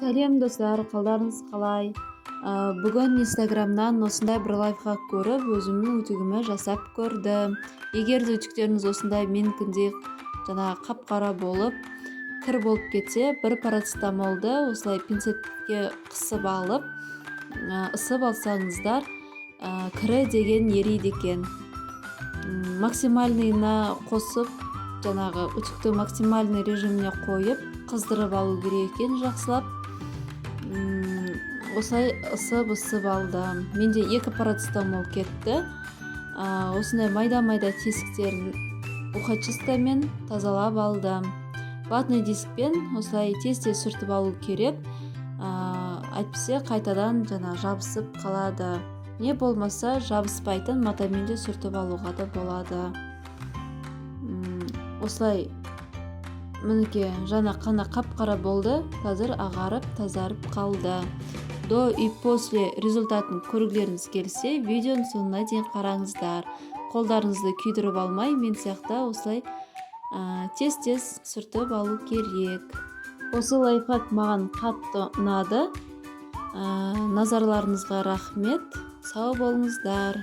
Сәлем достар, қалдарыңыз қалай? Бүгін Инстаграмнан осындай бір лайфхак көріп, өзімнің үтігіме жасап көрдім. Егер де үтіктеріңіз осындай менікіндей қап-қара болып, кір болып кетсе, бір парацетамолды осылай пинцетке қысып алып, ысып алсаңыздар, кірі деген ериді екен. Максимальныйына қосып, үтікті максимальный режиміне қойып, қыздырып алу керек екен жақсылап. Осылай ысып алдым. Менде 2 парацетамол кетті. Осындай майда-майда тесіктерін ухачистомен тазалап алдым. Ватный дискпен осылай тез-тез сүртіп алу керек. Әйтпесе қайтадан жабысып қалады. Не болмаса жабыспайтын матамен де сүртіп алуға да болады. Осылай мінеке қана қап-қара болды, қазір ағарып тазарып қалды. До и после результатын көргілеріңіз келсе, видеоның соңына дейін қараңыздар. Қолдарыңызды күйдіріп алмай, мен сияқты осылай тез-тез сүртіп алу керек. Осы лайфхак маған қатты ұнады. Назарларыңызға рахмет. Сау болыңыздар.